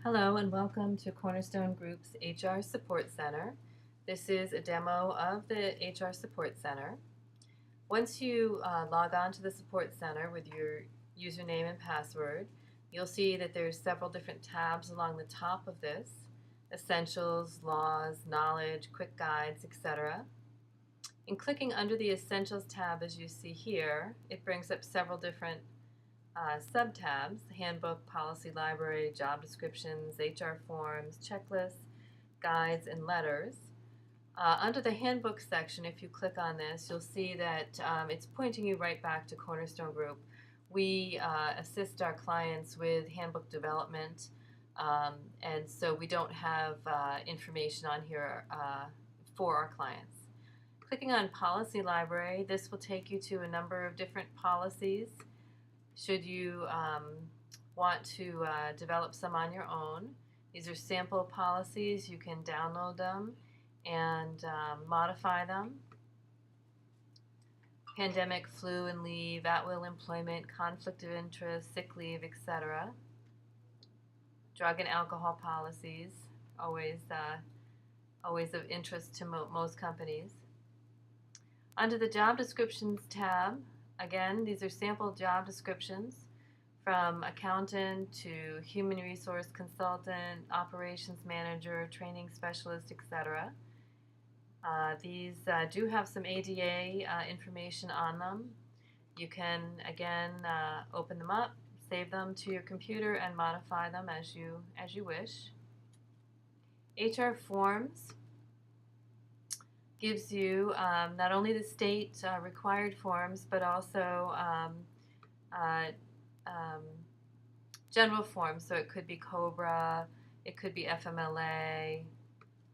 Hello and welcome to Cornerstone Group's HR Support Center. This is a demo of the HR Support Center. Once you log on to the Support Center with your username and password, you'll see that there's several different tabs along the top of this: Essentials, Laws, Knowledge, Quick Guides, etc. In clicking under the Essentials tab, as you see here, it brings up several different sub-tabs: Handbook, Policy Library, Job Descriptions, HR Forms, Checklists, Guides, and Letters. Under the Handbook section, if you click on this, you'll see that it's pointing you right back to Cornerstone Group. We assist our clients with handbook development, and so we don't have information on here for our clients. Clicking on Policy Library, this will take you to a number of different policies. Should you want to develop some on your own, these are sample policies. You can download them and modify them. Pandemic, flu and leave, at-will employment, conflict of interest, sick leave, etc. Drug and alcohol policies, always of interest to most companies. Under the Job Descriptions tab, again, these are sample job descriptions from accountant to human resource consultant, operations manager, training specialist, etc. These do have some ADA information on them. You can, again, open them up, save them to your computer, and modify them as you wish. HR Forms gives you not only the state required forms, but also general forms. So it could be COBRA, it could be FMLA,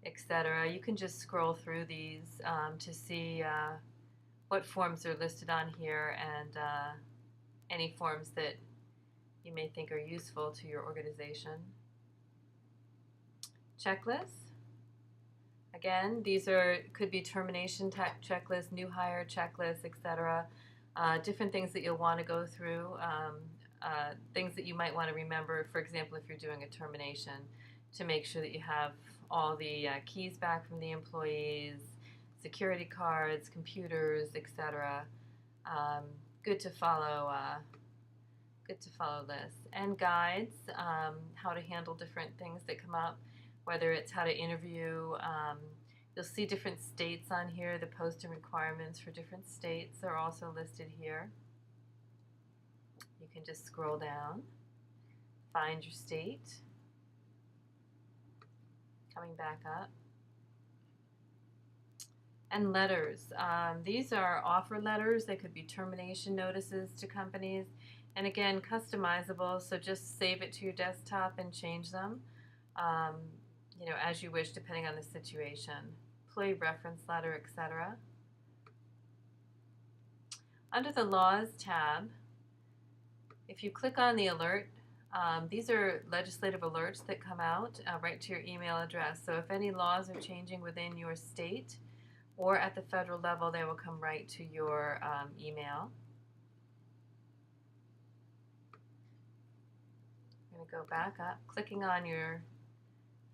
etc. You can just scroll through these to see what forms are listed on here and any forms that you may think are useful to your organization. Checklists. Again, these could be termination checklists, new hire checklists, etc. Different things that you'll want to go through, things that you might want to remember, for example, if you're doing a termination, to make sure that you have all the keys back from the employees, security cards, computers, etc. Good to follow. Good to follow this. And guides, how to handle different things that come up, whether it's how to interview. You'll see different states on here. The posting requirements for different states are also listed here. You can just scroll down, find your state, coming back up. And letters. These are offer letters. They could be termination notices to companies. And again, customizable, so just save it to your desktop and change them, as you wish, depending on the situation. Employee reference letter, etc. Under the Laws tab, if you click on the alert, these are legislative alerts that come out right to your email address. So if any laws are changing within your state or at the federal level, they will come right to your email. I'm going to go back up, clicking on your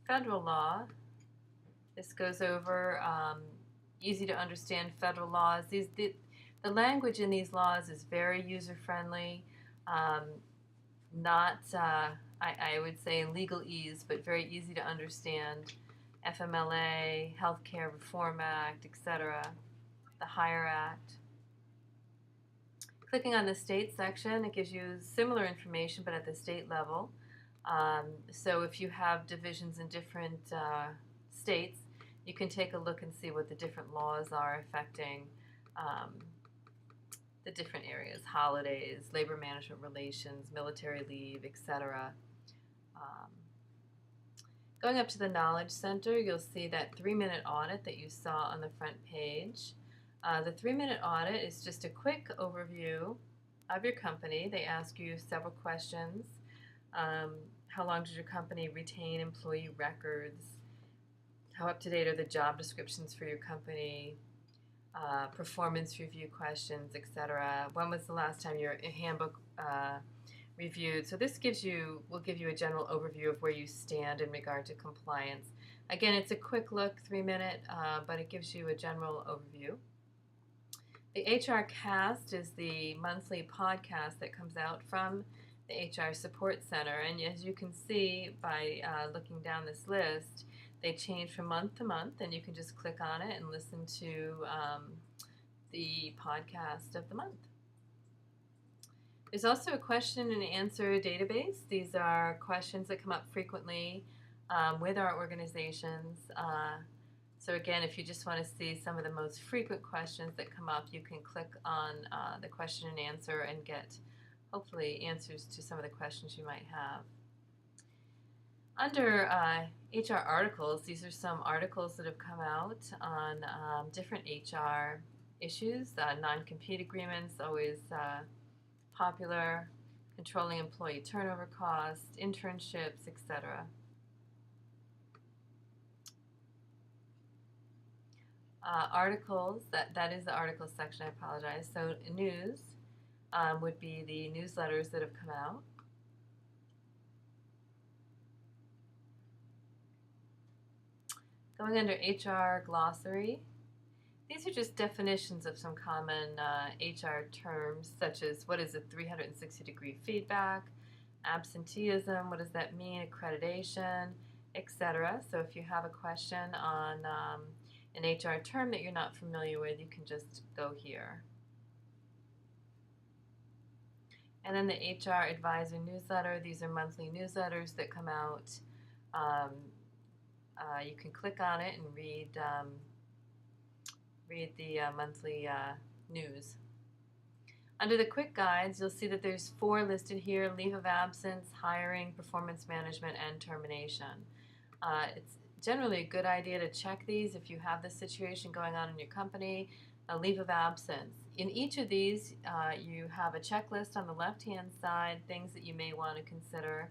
federal law. This goes over easy to understand federal laws. The language in these laws is very user-friendly, not, I would say, legalese, but very easy to understand. FMLA, Healthcare Reform Act, etc., the Hire Act. Clicking on the state section, it gives you similar information, but at the state level. So if you have divisions in different states, you can take a look and see what the different laws are affecting the different areas: holidays, labor management relations, military leave, etc. Going up to the Knowledge Center, you'll see that 3-minute audit that you saw on the front page. The 3-minute audit is just a quick overview of your company. They ask you several questions. How long does your company retain employee records? How up-to-date are the job descriptions for your company? Performance review questions, etc. When was the last time your handbook reviewed. So this will give you a general overview of where you stand in regard to compliance. Again, it's a quick look, 3-minute, but it gives you a general overview. The HR Cast is the monthly podcast that comes out from the HR Support Center, and as you can see by looking down this list, they change from month to month, and you can just click on it and listen to the podcast of the month. There's also a question and answer database. These are questions that come up frequently with our organizations. So again, if you just want to see some of the most frequent questions that come up, you can click on the question and answer and get hopefully answers to some of the questions you might have. Under HR articles, these are some articles that have come out on different HR issues. Non-compete agreements, always popular, controlling employee turnover costs, internships, etc. Articles, that is the article section, I apologize. So news would be the newsletters that have come out. Going under HR glossary, these are just definitions of some common HR terms, such as what is a 360-degree feedback, absenteeism, what does that mean, accreditation, etc. So if you have a question on an HR term that you're not familiar with, you can just go here. And then the HR Advisor newsletter, these are monthly newsletters that come out. You can click on it and read the monthly news. Under the quick guides, you'll see that there's 4 listed here: leave of absence, hiring, performance management, and termination. It's generally a good idea to check these if you have this situation going on in your company. A leave of absence. In each of these, you have a checklist on the left-hand side, things that you may want to consider.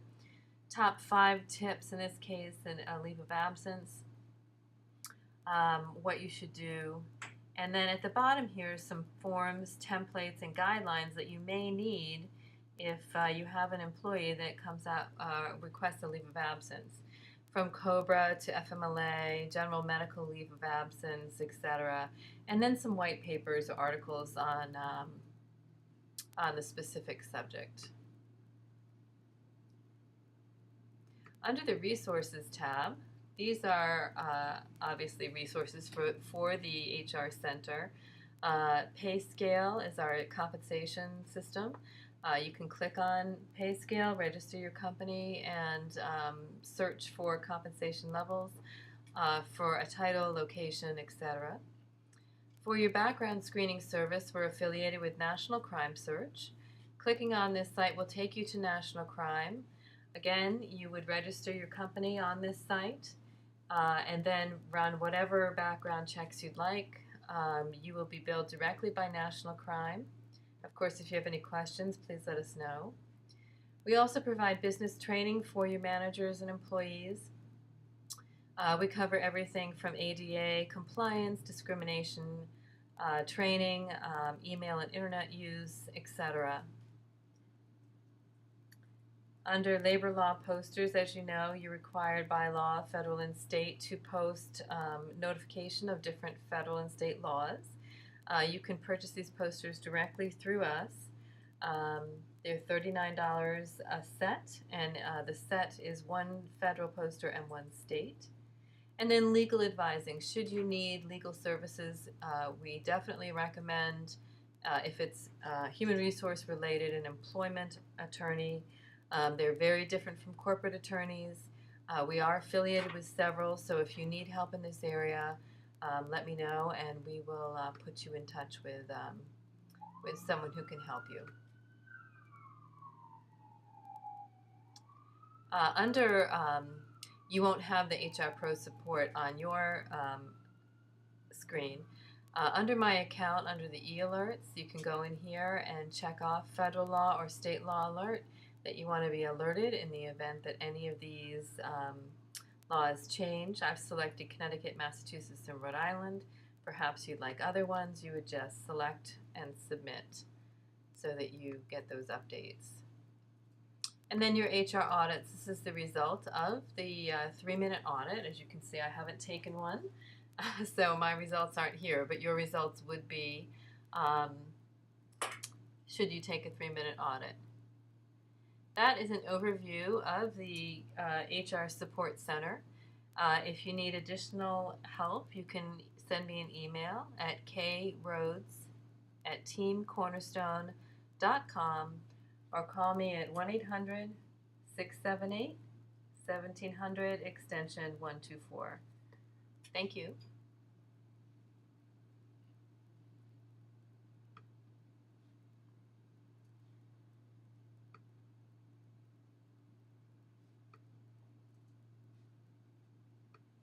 Top 5 tips in this case in a leave of absence, what you should do. And then at the bottom here, some forms, templates, and guidelines that you may need if you have an employee that comes out, requests a leave of absence. From COBRA to FMLA, general medical leave of absence, etc. And then some white papers or articles on the specific subject. Under the Resources tab, these are obviously resources for the HR Center. Pay Scale is our compensation system. You can click on Pay Scale, register your company, and search for compensation levels for a title, location, etc. For your background screening service, we're affiliated with National Crime Search. Clicking on this site will take you to National Crime. Again, you would register your company on this site and then run whatever background checks you'd like. You will be billed directly by National Crime. Of course, if you have any questions, please let us know. We also provide business training for your managers and employees. We cover everything from ADA compliance, discrimination training, email and internet use, etc. Under labor law posters, as you know, you're required by law, federal and state, to post notification of different federal and state laws. You can purchase these posters directly through us. They're $39 a set, and the set is 1 federal poster and 1 state. And then legal advising. Should you need legal services, we definitely recommend, if it's human resource related, an employment attorney. They're very different from corporate attorneys. We are affiliated with several, so if you need help in this area, let me know, and we will put you in touch with someone who can help you. You won't have the HR Pro support on your screen. Under my account, under the e-alerts, you can go in here and check off federal law or state law alert that you want to be alerted in the event that any of these laws change. I've selected Connecticut, Massachusetts, and Rhode Island. Perhaps you'd like other ones. You would just select and submit so that you get those updates. And then your HR audits. This is the result of the 3-minute audit. As you can see, I haven't taken one, so my results aren't here, but your results would be should you take a 3-minute audit. That is an overview of the HR Support Center. If you need additional help, you can send me an email at kroads@teamcornerstone.com or call me at 1-800-678-1700 extension 124. Thank you.